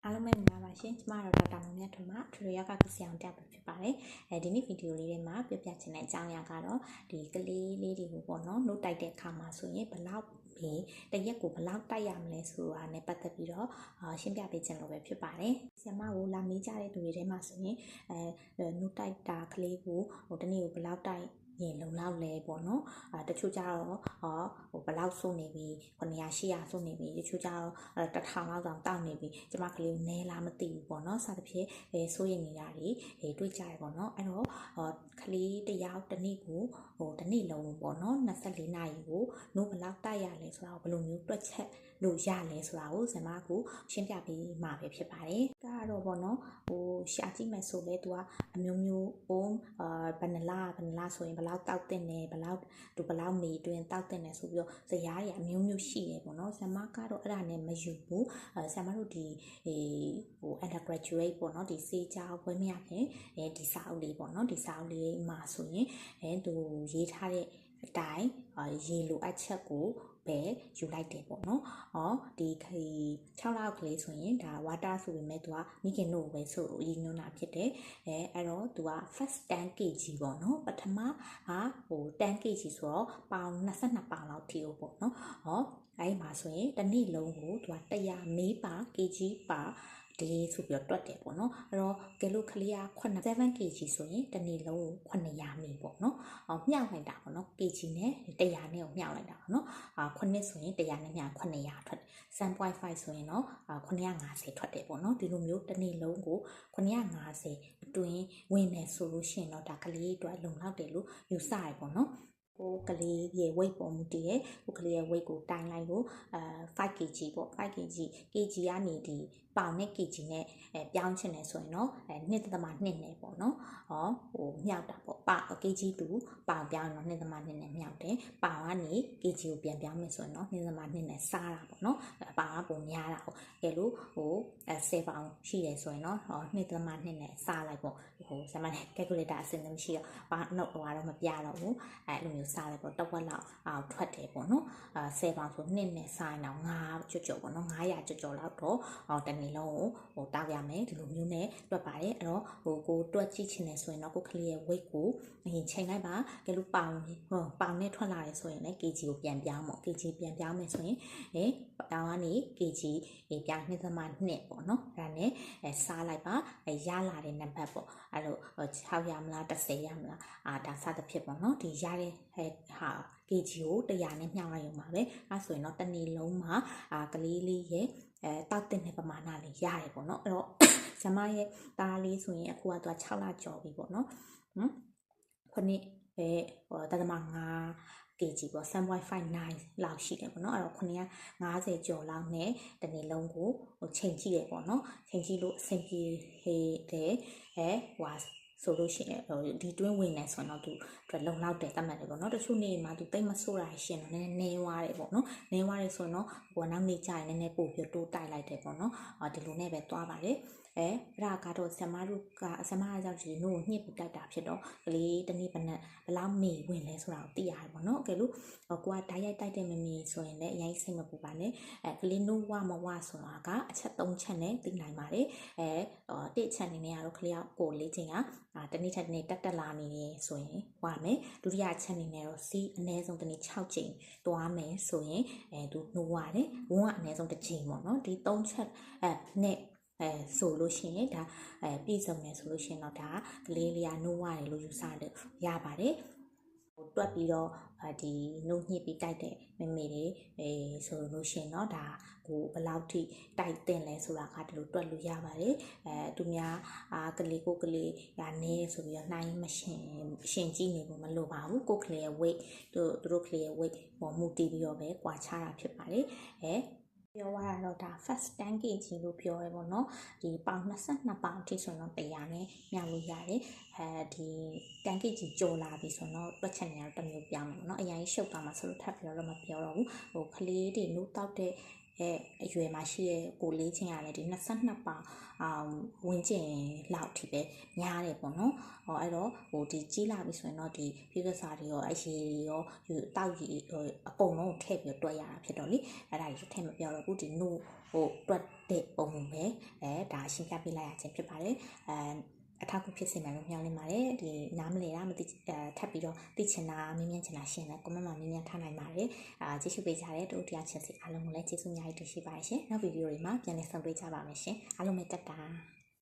အားလုံးပဲမင်္ဂလာပါရှင်ကျမတို့ဒေါက်တာမမြတ်ထွန်းပါထူရရကကစီအောင်တက်ဖြစ်ပါတယ်ဒီနေ့ဗီဒီယိုလေးထဲမှာပြပြချင်တဲ့အကြောင်းအရာကတော့ဒီကလေးလေးတွေကိုပေါ့နော်နှုတ်တိုက်တဲ့အခါမှာဆိုရင်ဘလောက်တရက်ကိုဘလောက်တိုက်ရမလဲဆိုတာနဲ့ပတ်သက်ပြီးတော့ရှင်းပြပေးချင်လို့ပဲဖြစ်ပါတယ်ဆရာမကိုလာမေးကြတဲ့သူတွေထဲမှာဆိုရင်နှုတ်တိုက်တာကလေးကိုတနေ့ကိုဘလောက်တိုက်ရင်လုံလောက်လဲပေါ့နော်တချို့ကြတော့ဘလောက်ဆိုနေပြီ900 800ဆိုနေပြီတချို့ကြတော့1000လောက်တောင်နေပြီကျမကလေးနဲလားမသိဘူးပေါ့နော်စသဖြင့်စိုးရိမ်နေတာတွေတွေ့ကြရပေါ့နော်အဲ့တော့ကလေးတယောက်တစ်နေ့ကိုတစ်နေ့လုံးပေါ့နော်24နာရီကိုနှုတ်ဘလောက်တိုက်ရလဲဆိုတာကိုဘယ်လိုမျိုးတွက်ချက်လို့ရလဲဆိုတာကိုဇမကရှင်းပြပေးမှာပဲဖြစ်ပါတယ်ဒါကတော့ပေါ့နော်ရှာကြည့်မယ်ဆိုလဲသူကအမျိုးမျိုးဘယ်နှလားဆိုရင်ဘလောက်တောက်တင်နေဘလောက်မေတွင်တောက်တင်နေဆိုပြီးတော့ဇရာတွေအမျိုးမျိုးရှိတယ်ပေါ့နော်ဇမကတော့အဲ့ဒါနဲ့မယူဘူးဇမတို့ဒီundergraduate ပေါ့နော်ဒီစေချာဝဲမရခင်ဒီစာအုပ်လေးပေါ့နော်ဒီစာအုပ်လေးမှာဆိုရင်သူရေးထားတဲ့အတိုင်းရေလိုအပ်ချက်ကိုပဲယူလိုက်တယ်ပေါ့နော်ဒီ6လောက်ကလေးဆိုရင်ဒါ water ဆိုပေမဲ့သူကမိခင်တို့ပဲဆိုရည်ညွှန်းတာဖြစ်တယ်အဲ့တော့သူက first 10 kg ပေါ့နော်ပထမ10 kg ဆိုတော့ပေါင်22ပေါင်လောက်ထိပေါ့နော်အဲ့မှာဆိုရင်တစ်နေ့လုံးကိုသူက100မေးပါ kg ပါဒီဆိုပြီးတော့တွက်တယ်ပေါ့နော်အဲ့တော့ကဲလို့ကလေးက7 kg ဆိုရင်တစ်နေ့လုံးကို900မိပေါ့နော်မျှောက်လိုက်တာပေါ့နော် kg နဲ့100နဲ့ကိုမျှောက်လိုက်တာပေါ့နော်9ဆိုရင်100နဲ့မျှ900ထွက်တယ် 7.5 ဆိုရင်တော့950ထွက်တယ်ပေါ့နော်ဒီလိုမျိုးတစ်နေ့လုံးကို950အတွင်းဝင်နေဆိုလို့ရှိရင်တော့ဒါကလေးအတွက်လုံလောက်တယ်လို့ယူဆရပေါ့နော်ကိုကလေးရဲ့ weight ပေါ်မူတည်ရဲ့ကိုကလေးရဲ့ weight ကိုတိုင်းလိုက်လို့5 kg ပေါ့5 kg ကနေဒီပေါင်နဲ့ kg နဲ့ပြောင်းချင်တယ်ဆိုရင်တော့2.2နဲ့ပေါ့နော်မြောက်တာပေါ့kg တူပေါင်ပြောင်းတော့2.2နဲ့မြောက်တယ်ပေါင်ကနေ kg ကိုပြန်ပြောင်းမယ်ဆိုရင်တော့2.2နဲ့စားတာပေါ့နော်ပေါင်ကပုံများတာပေါ့ကဲလို့10ပေါင်ရှိတယ်ဆိုရင်တော့2.2နဲ့စားလိုက်ပေါ့ဆရာမနဲ့ calculator အစင်းမရှိတော့ဘာနှုတ်တော့မပြတော့ဘူးအဲ့လိုမျိုးစားလိုက်ပေါ့တဝက်လောက်ထွက်တယ်ပေါ့နော်10ပေါင်ဆို2နဲ့စားရင်တော့9ကြော်ပေါ့နော်900ကြော်လောက်တော့တနေ့လုံးကိုတောက်ရမယ်ဒီလိုမျိုးနဲ့တွက်ပါတယ်အဲ့တော့ကိုတွက်ကြည့်ချင်တယ်ဆိုရင်တော့ကိုကလေးရဲ့ weight ကိုချိန်လိုက်ပါကဲလို့ပေါင်နဲ့ထွက်လာတယ်ဆိုရင်လည်း kg ကိုပြန်ပြောင်းပေါ့ kg ပြန်ပြောင်းမယ်ဆိုရင်ပေါင်ကနေ kg ပြောင်း2.2ပေါ့နော်ဒါနဲ့စားလိုက်ပါရလာတဲ့နံပါတ်ပေါ့အဲ့လို6ရမလား10ရမလားဒါစသဖြင့်ပေါ့နော်ဒီရတဲ့ဟာ kg ကို100နဲ့မျှောက်လိုက်ရုံပါပဲအဲ့ဆိုရင်တော့တစ်နေ့လုံးမှာကလေးလေးရဲ့တောက်တဲ့ပမာဏလေးရတယ်ပေါ့နော်အဲ့တော့ဇမရဲ့သားလေးဆိုရင်အခုကသူက6လကျော်ပြီပေါ့နော်ခုနှစ်တသမ5 kg ပေါ့ 7.59 လောက်ရှိတယ်ပေါ့နော်အဲ့တော့950ကျော်လောက်နဲ့တနေ့လုံးကိုချိန်ကြည့်ရပေါ့နော်ချိန်ကြည့်လို့အဆင်ပြေတယ်ဆိုလို့ရှိရင်ဒီတွင်းဝင်နေဆိုတော့သူလုံလောက်တယ်တတ်မှတ်တယ်ပေါ့နော်တချို့နေ့မှာသူတိတ်မဆိုးတာရှင်တော့နည်းနည်းဝါးတယ်ပေါ့နော်နည်းဝါးတယ်ဆိုတော့နောက်နေ့ကျရင်နည်းနည်းပို့ပြီးတိုးတိုက်လိုက်တယ်ပေါ့နော်ဒီလိုနဲ့ပဲသွားပါတယ်အဲ့ဒါကတော့ဆမကြောင့်ဒီနို့ကိုညှစ်ပြီးတိုက်တာဖြစ်တော့ကလေးတစ်နေ့ဘလောက်မေဝင်လဲဆိုတာကိုသိရတယ်ပေါ့နော်ကဲလို့ကိုကဓာတ်ရိုက်တိုက်တဲ့မမေဆိုရင်လည်းအရင်စိတ်မပူပါနဲ့ကလေးနို့ဝမဝဆိုတာကအချက်3ချက်နဲ့သိနိုင်ပါတယ်တစ်ချက်အနေနဲ့ကတော့ကလေးကိုလေးချိန်ကတနေ့တစ်နေ့တက်လာနေဆိုရင်ဝါမယ်ဒုတိယချက်အနေနဲ့တော့စီးအနည်းဆုံးတစ်နေ့6ချိန်သွားမယ်ဆိုရင်သူနှိုးရတယ်ဝန်းကအနည်းဆုံးတစ်ချိန်ပေါ့နော်ဒီ3ချက်နဲ့ဆိုလို့ရှိရင်ဒါပြည့်စုံတယ်ဆိုလို့ရှိရင်တော့ဒါကလေးလေးကနှိုးရတယ်လို့ယူဆလို့ရပါတယ်တွက်ပြီးတော့ဒီနှုတ်ညှစ်ပြီးတိုက်တဲ့မမေတွေဆိုလို့ရှိရင်တော့ဒါကိုဘယ်လောက်ထိတိုက်တင်လဲဆိုတာကဒီလိုတွက်လို့ရပါတယ်သူများကလေးကိုကလေးကနေဆိုပြီးတော့နှိုင်းမရှင်ကြည့်နေဖို့မလိုပါဘူးကိုကလေးရဲ့ weight သူတို့ကလေးရဲ့ weight ပေါ်မူတည်ပြီးတော့ပဲကွာခြားတာဖြစ်ပါတယ်ပြောရတော့ဒါ first 10 kg လို့ပြောရဲပေါ့နော်ဒီပေါင်22ပေါင်အထိဆိုတော့100နဲ့မျှလို့ရတယ်ဒီ10 kg ကျော်လာပြီဆိုတော့တွက်ချက်နေရတော့တစ်မျိုးပြောင်းမယ်ပေါ့နော်အရင်ရှုပ်သွားမှာဆိုလို့ထပ်ပြီးတော့မပြောတော့ဘူးကလေးတွေနိုးတောက်တဲ့အရွယ်မှာရှိတဲ့ကိုလေးချင်းရတယ်ဒီ22ပေါင်ဝင်ကျင်လောက်ထိပဲများတယ်ပေါ့နော်အဲ့တော့ဒီကြီးလာပြီဆိုရင်တော့ဒီပြည့်စစာတွေရောအရေတွေရောတောက်ရေအကုန်လုံးထည့်ပြီးတွက်ရတာဖြစ်တော့လေအဲ့ဒါကြီးထည့်မပြောတော့ဘူးဒီနို့ တွက်တဲ့ပုံပဲဒါရှင်းပြပေးလိုက်ရခြင်းဖြစ်ပါတယ်အထောက်အကူဖြစ်စေမယ်လို့မျှော်လင့်ပါတယ်ဒီနားမလဲတာမသိထပ်ပြီးတော့သိချင်တာမြင်မြင်ချင်တာရှင်းလဲ comment မှာမြင်မြင်ထားနိုင်ပါတယ်ကြည့်ရှုပေးကြတဲ့တို့တရားချင်းစီအားလုံးကိုလည်းကျေးဇူးအများကြီးတင်ရှိပါတယ်ရှင်နောက်ဗီဒီယိုတွေမှာပြန်လည်ဆုံတွေ့ကြပါမယ်ရှင်အားလုံးပဲတက်တာ